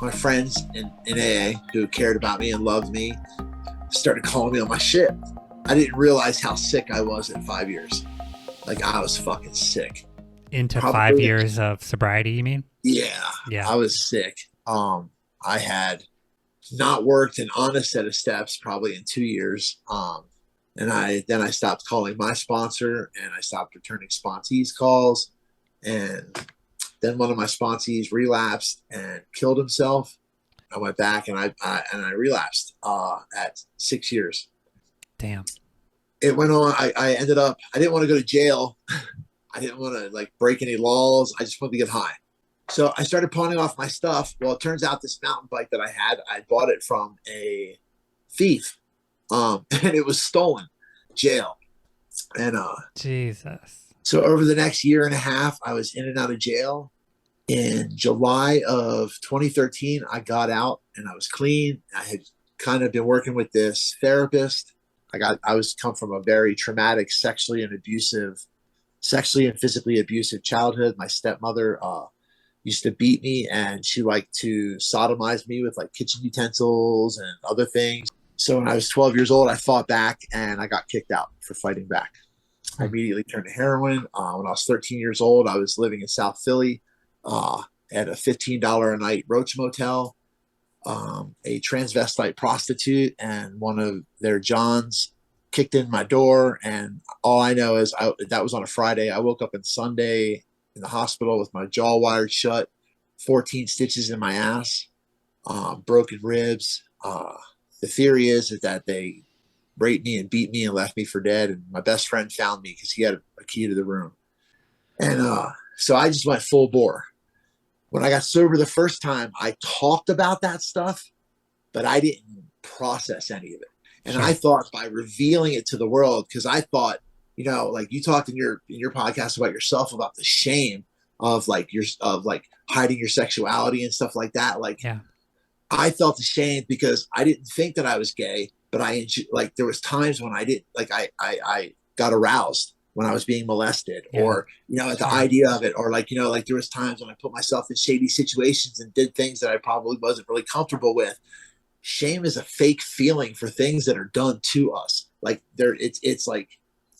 my friends in AA who cared about me and loved me started calling me on my shit. I didn't realize how sick I was in 5 years. Like, I was fucking sick. Into Probably, 5 years of sobriety, you mean? yeah, Yeah. I was sick. I had not worked an honest set of steps probably in 2 years. And I stopped calling my sponsor, and I stopped returning sponsees calls. And then one of my sponsees relapsed and killed himself. I went back and I relapsed at 6 years. Damn. It went on. I ended up, I didn't want to go to jail. I didn't want to like break any laws. I just wanted to get high. So I started pawning off my stuff. Well, it turns out this mountain bike that I bought it from a thief. And it was stolen. Jail. And Jesus. so over the next year and a half, I was in and out of jail. In July of 2013, I got out and I was clean. I had kind of been working with this therapist. I was come from a very traumatic, sexually and physically abusive childhood. My stepmother used to beat me, and she liked to sodomize me with like kitchen utensils and other things. So when I was 12 years old, I fought back and I got kicked out for fighting back. I immediately turned to heroin. When I was 13 years old, I was living in South Philly at a $15 a night roach motel. A transvestite prostitute and one of their Johns kicked in my door. And all I know is that was on a Friday. I woke up on Sunday in the hospital with my jaw wired shut, 14 stitches in my ass, broken ribs. The theory is that they raped me and beat me and left me for dead. And my best friend found me because he had a key to the room. And so I just went full bore. When I got sober the first time, I talked about that stuff, but I didn't process any of it. And I thought by revealing it to the world, because I thought, you know, like you talked in your podcast about yourself, about the shame of like hiding your sexuality and stuff like that. Like, I felt ashamed because I didn't think that I was gay, but like there was times when I didn't, like I got aroused when I was being molested, or, you know, at the idea of it, or like, you know, like there was times when I put myself in shady situations and did things that I probably wasn't really comfortable with. Shame is a fake feeling for things that are done to us. Like it's like,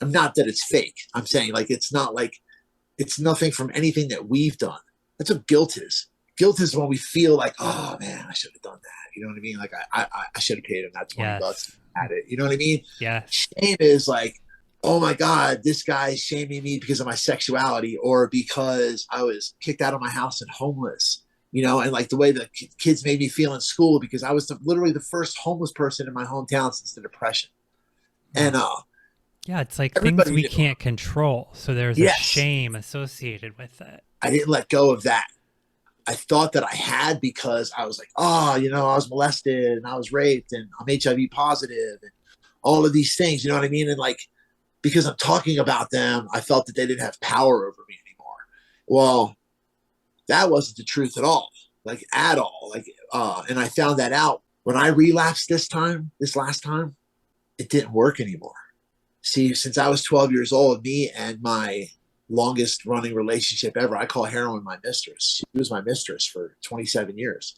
I'm not that it's fake. I'm saying like, it's not like, it's nothing from anything that we've done. That's what guilt is. Guilt is when we feel like, oh man, I should have done that. You know what I mean? Like I should have paid him that $20 at it. You know what I mean? Yeah. Shame is like, oh my God, this guy's shaming me because of my sexuality, or because I was kicked out of my house and homeless, you know, and like the way the kids made me feel in school, because I was literally the first homeless person in my hometown since the Depression. And yeah, it's like things we can't control. So there's a shame associated with it. I didn't let go of that. I thought that I had, because I was like, oh, you know, I was molested and I was raped and I'm HIV positive and all of these things, you know what I mean? And like, because I'm talking about them, I felt that they didn't have power over me anymore. Well, that wasn't the truth at all, like at all. Like, and I found that out when I relapsed this last time, it didn't work anymore. See, since I was 12 years old, me and my longest running relationship ever, I call heroin my mistress. She was my mistress for 27 years.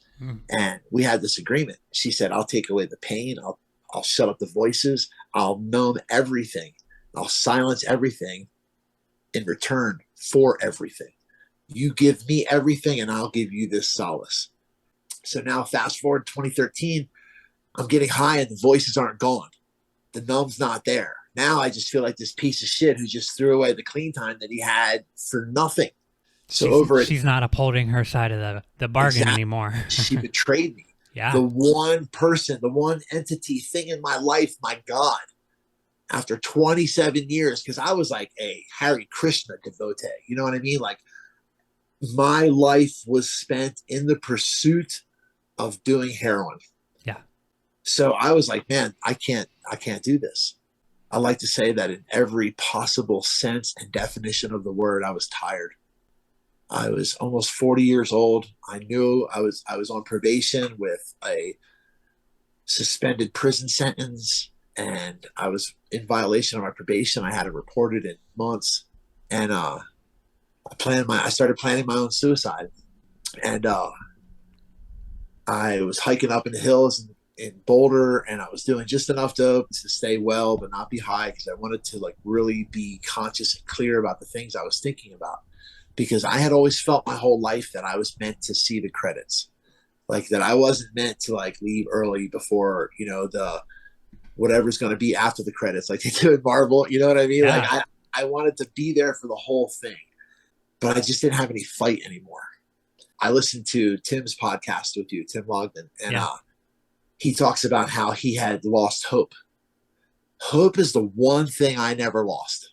And we had this agreement. She said, I'll take away the pain. I'll shut up the voices. I'll numb everything. I'll silence everything in return for everything. You give me everything and I'll give you this solace. So now fast forward 2013, I'm getting high and the voices aren't gone. The numb's not there. Now I just feel like this piece of shit who just threw away the clean time that he had for nothing. So she's not upholding her side of the bargain anymore. She betrayed me. Yeah. The one person, the one entity thing in my life, my God, after 27 years, because I was like a Hare Krishna devotee. You know what I mean? Like, my life was spent in the pursuit of doing heroin. Yeah. So I was like, man, I can't do this. I like to say that in every possible sense and definition of the word, I was tired. I was almost 40 years old. I knew I was on probation with a suspended prison sentence, and I was in violation of my probation. I hadn't reported in months, and I started planning my own suicide. And I was hiking up in the hills in Boulder, and I was doing just enough dope to stay well but not be high, because I wanted to like really be conscious and clear about the things I was thinking about, because I had always felt my whole life that I was meant to see the credits, like that I wasn't meant to like leave early before, you know, the whatever's going to be after the credits, like they do in Marvel. You know what I mean? Like Yeah. I wanted to be there for the whole thing, but I just didn't have any fight anymore. I listened to Tim's podcast with you, Tim Logden, and Yeah. He talks about how he had lost hope. Hope is the one thing I never lost.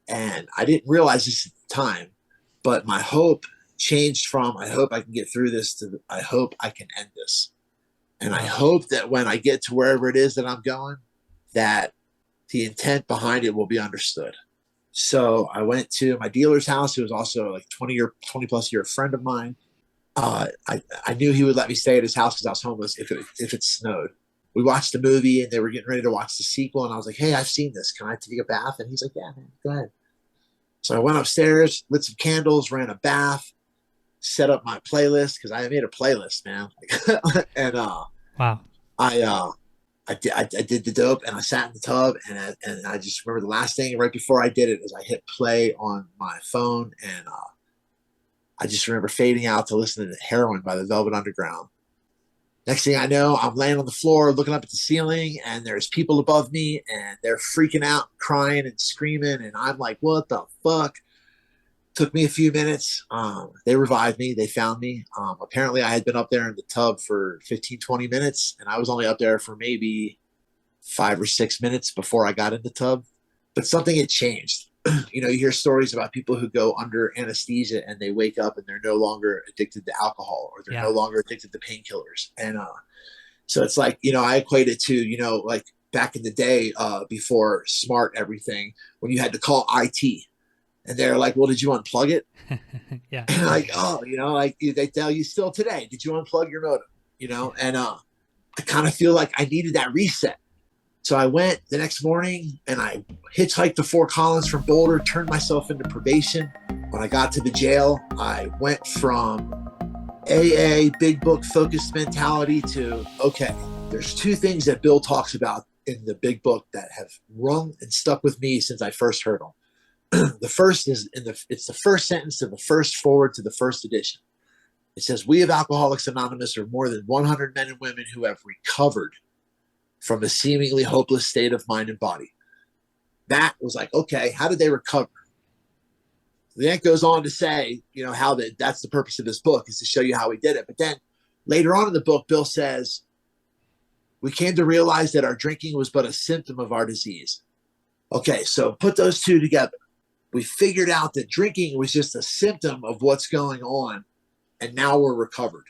And I didn't realize this at the time, but my hope changed from I hope I can get through this to I hope I can end this. And I Wow. hope that when I get to wherever it is that I'm going, that the intent behind it will be understood. So I went to my dealer's house, who was also like 20 plus year friend of mine. I knew he would let me stay at his house because I was homeless if it snowed. We watched the movie and they were getting ready to watch the sequel. And I was like, hey, I've seen this. Can I take a bath? And he's like, yeah, man, go ahead. So I went upstairs, lit some candles, ran a bath, set up my playlist, because I made a playlist, man. And Wow. I did the dope, and I sat in the tub, and I just remember the last thing right before I did it is I hit play on my phone, and I just remember fading out to listen to Heroin by the Velvet Underground. Next thing I know, I'm laying on the floor looking up at the ceiling, and there's people above me, and they're freaking out, crying and screaming, and I'm like, what the fuck? Took me a few minutes. They revived me. They found me. Apparently, I had been up there in the tub for 15, 20 minutes, and I was only up there for maybe 5 or 6 minutes before I got in the tub. But something had changed. You know, you hear stories about people who go under anesthesia and they wake up and they're no longer addicted to alcohol, or they're no longer addicted to painkillers. And so it's like, you know, I equate it to, you know, like back in the day before smart everything, when you had to call IT. And they're like, well, did you unplug it? Yeah. And like, oh, you know, like they tell you still today, did you unplug your modem? You know, and I kind of feel like I needed that reset. So I went the next morning and I hitchhiked to Fort Collins from Boulder, turned myself into probation. When I got to the jail, I went from AA, big book focused mentality to, okay, there's two things that Bill talks about in the big book that have rung and stuck with me since I first heard them. The first is it's the first sentence of the first forward to the first edition. It says, we of Alcoholics Anonymous are more than 100 men and women who have recovered from a seemingly hopeless state of mind and body. That was like, okay, how did they recover? Then it goes on to say, you know, how that's the purpose of this book, is to show you how he did it. But then later on in the book, Bill says, we came to realize that our drinking was but a symptom of our disease. Okay, so put those two together. We figured out that drinking was just a symptom of what's going on, and now we're recovered.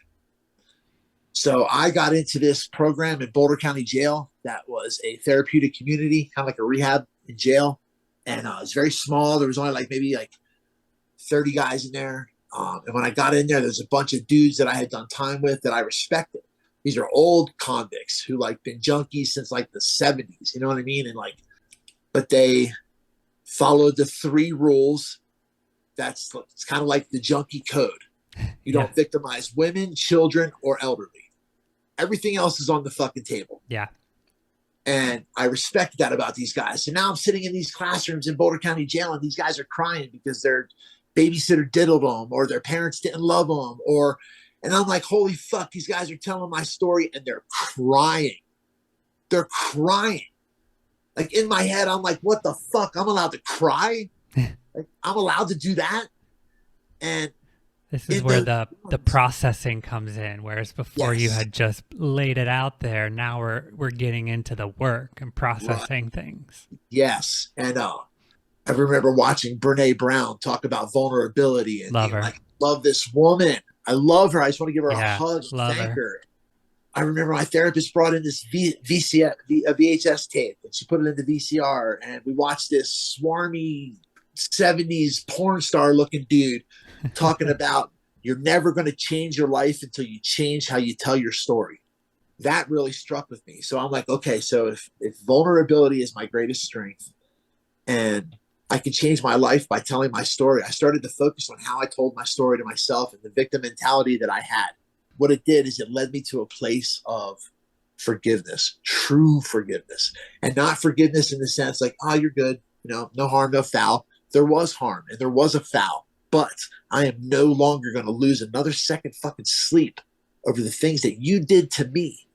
So I got into this program in Boulder County Jail that was a therapeutic community, kind of like a rehab in jail. And it was very small. There was only like maybe like 30 guys in there. And when I got in there, there's a bunch of dudes that I had done time with that I respected. These are old convicts who like been junkies since like the 70s. You know what I mean? And like, but they followed the 3 rules. It's kind of like the junkie code. You don't victimize women, children, or elderly. Everything else is on the fucking table. Yeah. And I respect that about these guys. So now I'm sitting in these classrooms in Boulder County Jail, and these guys are crying because their babysitter diddled them, or their parents didn't love them, and I'm like, holy fuck, these guys are telling my story, and they're crying. They're crying. Like in my head, I'm like, what the fuck? I'm allowed to cry? Like, I'm allowed to do that? And this is where the processing comes in, whereas before you had just laid it out there. Now we're getting into the work and processing things. Yes. And I remember watching Brene Brown talk about vulnerability and love her. Like, love this woman. I love her. I just want to give her a hug and thank her. I remember my therapist brought in this VHS tape, and she put it in the VCR, and we watched this swarmy 70s porn star looking dude talking about you're never going to change your life until you change how you tell your story. That really struck with me. So I'm like, okay, so if vulnerability is my greatest strength and I can change my life by telling my story, I started to focus on how I told my story to myself and the victim mentality that I had. what it did is it led me to a place of forgiveness, true forgiveness, and not forgiveness in the sense like, oh, you're good, no harm, no foul. There was harm and there was a foul, but I am no longer going to lose another second fucking sleep over the things that you did to me.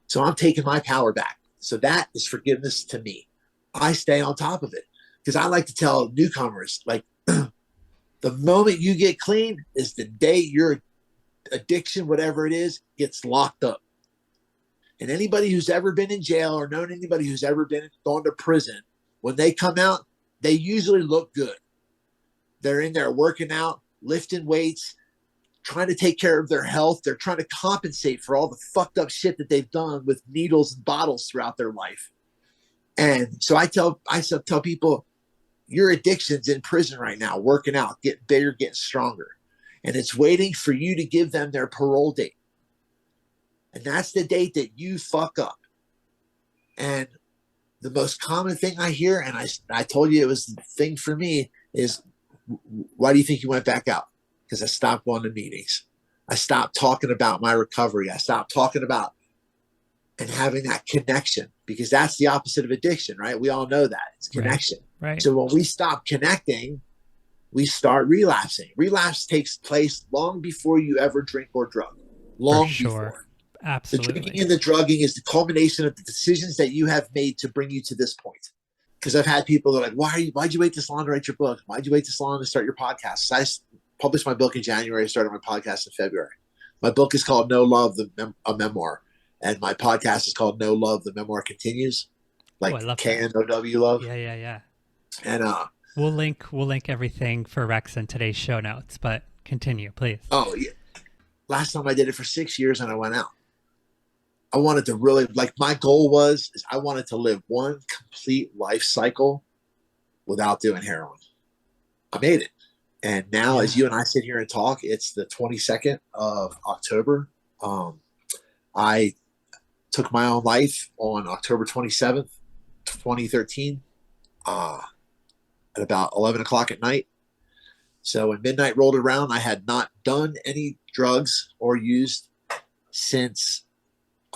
So I'm taking my power back. So that is forgiveness to me. I stay on top of it because I like to tell newcomers, like, the moment you get clean is the day your addiction, whatever it is, gets locked up. And anybody who's ever been in jail or known anybody who's ever been gone to prison, when they come out, they usually look good. They're in there working out, lifting weights, trying to take care of their health. They're trying to compensate for all the fucked up shit that they've done with needles and bottles throughout their life. And so I tell people, your addiction's in prison right now, working out, getting bigger, getting stronger. And it's waiting for you to give them their parole date. And that's the date that you fuck up. And the most common thing I hear, and I told you it was the thing for me, is, why do you think you went back out? Because I stopped going to meetings. I stopped talking about my recovery. I stopped talking about and having that connection, because that's the opposite of addiction, right? We all know that. It's connection. Right. So when we stop connecting, we start relapsing. Relapse takes place long before you ever drink or drug. Long before. Absolutely. The drinking and the drugging is the culmination of the decisions that you have made to bring you to this point. Because I've had people that are like, why'd you wait this long to write your book? Why'd you wait this long to start your podcast? So I published my book in January. I started my podcast in February. My book is called No Love, a memoir. And my podcast is called No Love, the Memoir Continues. Like KNOW Love. Yeah. And we'll link everything for Rex in today's show notes, but continue, please. Oh yeah. Last time I did it for 6 years and I went out. I wanted to really, like, my goal is I wanted to live one complete life cycle without doing heroin. I made it. And now as you and I sit here and talk, it's the 22nd of October. I took my own life on October 27th, 2013, at about 11 o'clock at night. So when midnight rolled around, I had not done any drugs or used since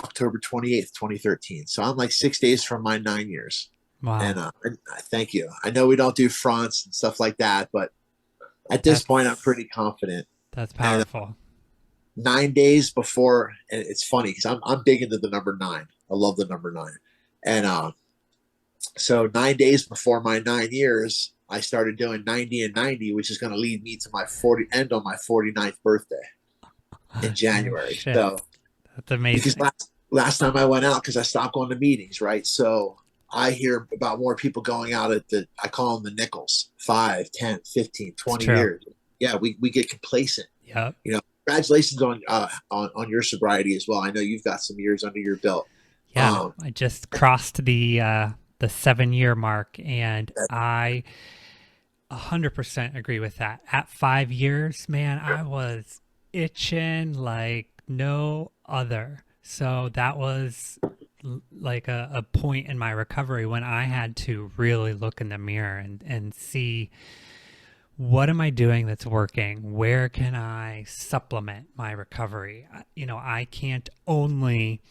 October 28th, 2013. So I'm like 6 days from my 9 years. Wow. And thank you. I know we don't do fronts and stuff like that, but at this point, I'm pretty confident. That's powerful. And 9 days before, and it's funny because I'm big into the number 9. I love the number 9. And so 9 days before my 9 years, I started doing 90 and 90, which is going to lead me to my 49th birthday in January. Oh, so that's amazing. Because last time I went out, because I stopped going to meetings, right? So I hear about more people going out at I call them the nickels, 5, 10, 15, 20 years. Yeah, we get complacent. Yeah. Congratulations on your sobriety as well. I know you've got some years under your belt. Yeah, I just crossed the 7-year mark, and I 100% agree with that. At 5 years, man, I was itching like no other. So that was like a point in my recovery when I had to really look in the mirror and see, what am I doing that's working? Where can I supplement my recovery? I can't only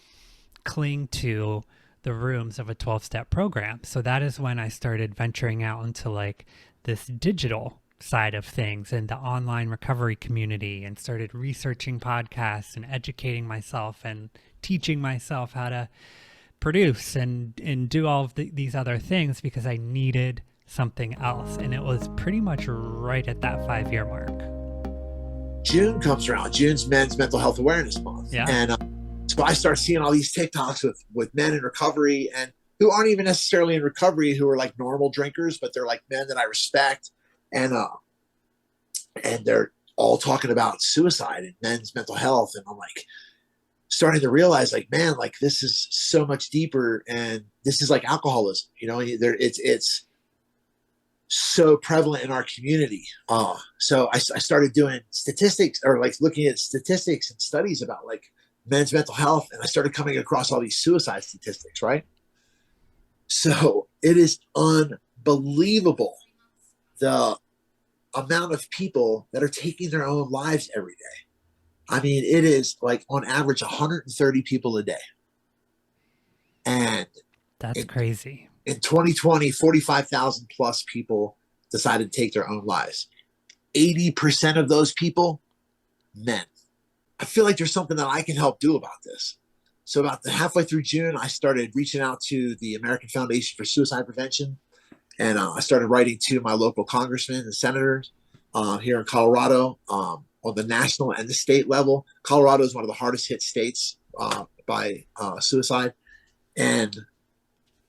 cling to the rooms of a 12-step program. So that is when I started venturing out into like this digital side of things and the online recovery community, and started researching podcasts and educating myself and teaching myself how to produce and do all of these other things, because I needed something else. And it was pretty much right at that 5-year mark. June comes around. June's Men's Mental Health Awareness Month. Yeah. And so I start seeing all these TikToks with men in recovery, and who aren't even necessarily in recovery, who are like normal drinkers, but they're like men that I respect. And they're all talking about suicide and men's mental health. And I'm like starting to realize, like, man, like this is so much deeper. And this is like alcoholism, it's so prevalent in our community. So I started doing statistics, or like looking at statistics and studies about like men's mental health. And I started coming across all these suicide statistics, right? So it is unbelievable the amount of people that are taking their own lives every day. I mean, it is like on average 130 people a day. And That's in, crazy. in 2020, 45,000 plus people decided to take their own lives. 80% of those people, men. I feel like there's something that I can help do about this. So about halfway through June, I started reaching out to the American Foundation for Suicide Prevention, and I started writing to my local congressmen and senators here in Colorado on the national and the state level. Colorado is one of the hardest hit states by suicide, and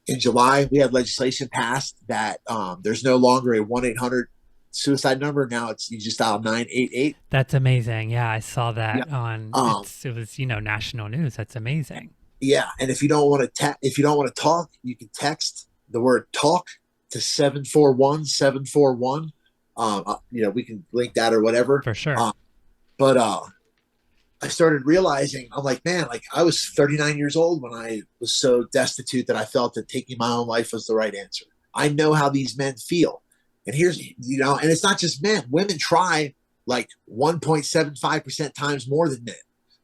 in July we had legislation passed that there's no longer a 1-800 suicide number. Now it's you just dial 988. That's amazing. Yeah, I saw Yeah. that on Um, it was, you know, national news. That's amazing. Yeah, and if you don't want to if you don't want to talk, you can text the word talk to 741-741. You know, we can link that or whatever. For sure. But I started realizing I'm like, man, like I was 39 years old when I was so destitute that I felt that taking my own life was the right answer. I know how these men feel. And here's, you know, and it's not just men. Women try like 1.75% times more than men,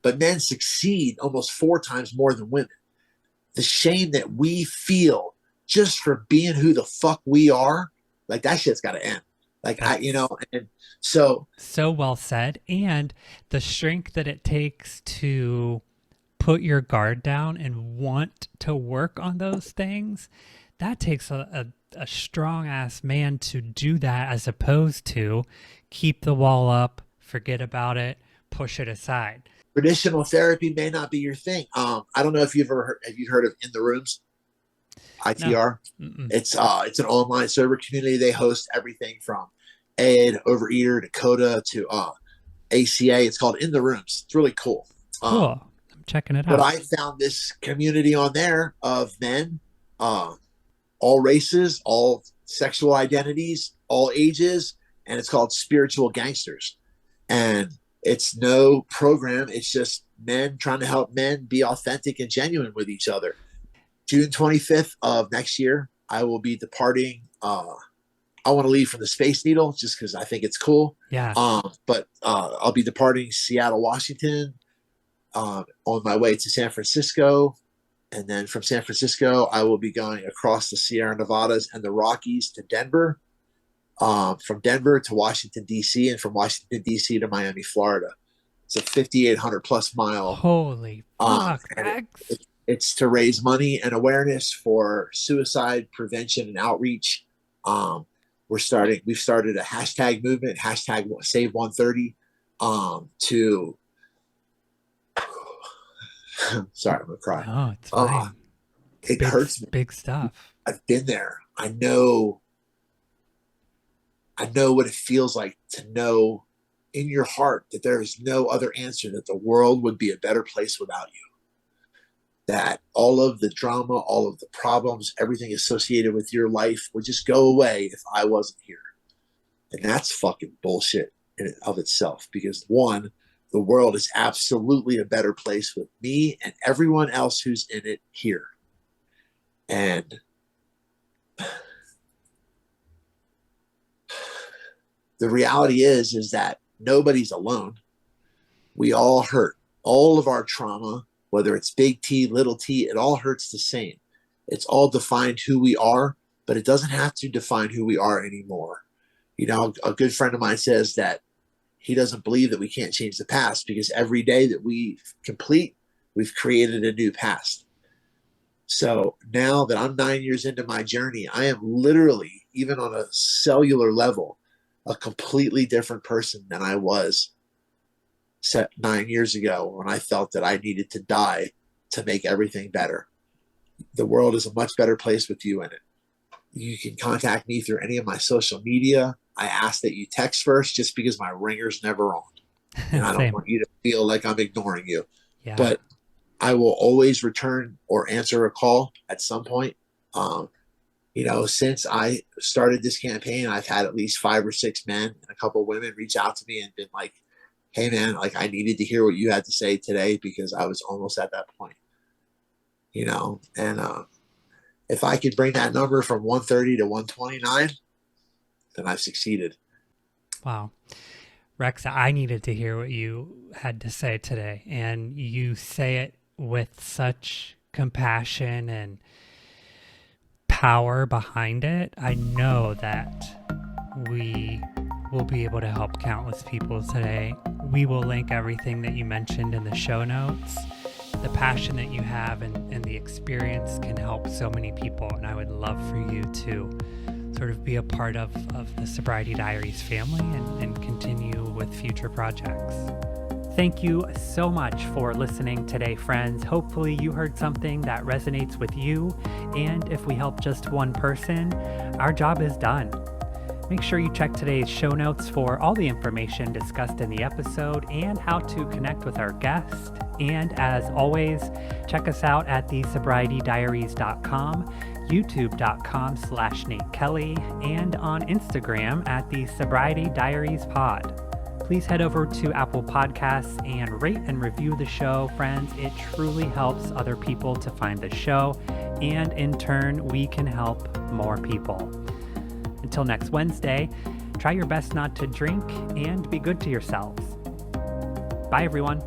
but men succeed almost 4 times more than women. The shame that we feel just for being who the fuck we are, like that shit's got to end. Like you That's know, and so so well said. And the strength that it takes to put your guard down and want to work on those things, that takes a strong ass man to do that, as opposed to keep the wall up, forget about it, push it aside. traditional therapy may not be your thing. I don't know if you've ever heard, have you heard of In the Rooms, No. ITR? Mm-mm. It's an online server community. They host everything from Ed, Overeater, Dakota to ACA. It's called In the Rooms. It's really cool. Cool. I'm checking it But out. I found this community on there of men, uh, all races, all sexual identities, all ages, and it's called Spiritual Gangsters. And it's no program, it's just men trying to help men be authentic and genuine with each other. June 25th of next year, I will be departing. I want to leave from the Space Needle just because I think it's cool. Yeah. But I'll be departing Seattle, Washington, on my way to San Francisco. And then from San Francisco, I will be going across the Sierra Nevadas and the Rockies to Denver, from Denver to Washington, D.C., and from Washington, D.C. to Miami, Florida. It's a 5,800 plus mile. Holy fuck. And it's to raise money and awareness for suicide prevention and outreach. We've started a hashtag movement, hashtag Save 130, to, sorry, I'm going to cry. Oh, it's fine. It hurts me. Big stuff. I've been there. I know what it feels like to know in your heart that there is no other answer, that the world would be a better place without you. That all of the drama, all of the problems, everything associated with your life would just go away if I wasn't here. And that's fucking bullshit in and of itself, because one, the world is absolutely a better place with me and everyone else who's in it here. And the reality is that nobody's alone. We all hurt. All of our trauma, whether it's big T, little t, it all hurts the same. It's all defined who we are, but it doesn't have to define who we are anymore. You know, a good friend of mine says that he doesn't believe that we can't change the past, because every day that we complete, we've created a new past. So now that I'm 9 years into my journey, I am literally, even on a cellular level, a completely different person than I was 9 years ago, when I felt that I needed to die to make everything better. The world is a much better place with you in it. You can contact me through any of my social media. I ask that you text first, just because my ringer's never on. And I don't want you to feel like I'm ignoring you. Yeah. But I will always return or answer a call at some point. You know, since I started this campaign, I've had at least 5 or 6 men and a couple of women reach out to me and been like, hey man, like I needed to hear what you had to say today, because I was almost at that point, you know. And if I could bring that number from 130 to 129, then I've succeeded. Wow. Rex, I needed to hear what you had to say today, and you say it with such compassion and power behind it. I know that we will be able to help countless people today. We will link everything that you mentioned in the show notes. The passion that you have and the experience can help so many people, and I would love for you to sort of be a part of the Sobriety Diaries family and continue with future projects. Thank you so much for listening today, friends. Hopefully you heard something that resonates with you, and if we help just one person, our job is done. Make sure you check today's show notes for all the information discussed in the episode and how to connect with our guest. And as always, check us out at thesobrietydiaries.com, youtube.com/Nate Kelly, and on Instagram at the Sobriety Diaries Pod. Please head over to Apple Podcasts and rate and review the show, friends. It truly helps other people to find the show, and in turn, we can help more people. Until next Wednesday, try your best not to drink and be good to yourselves. Bye, everyone.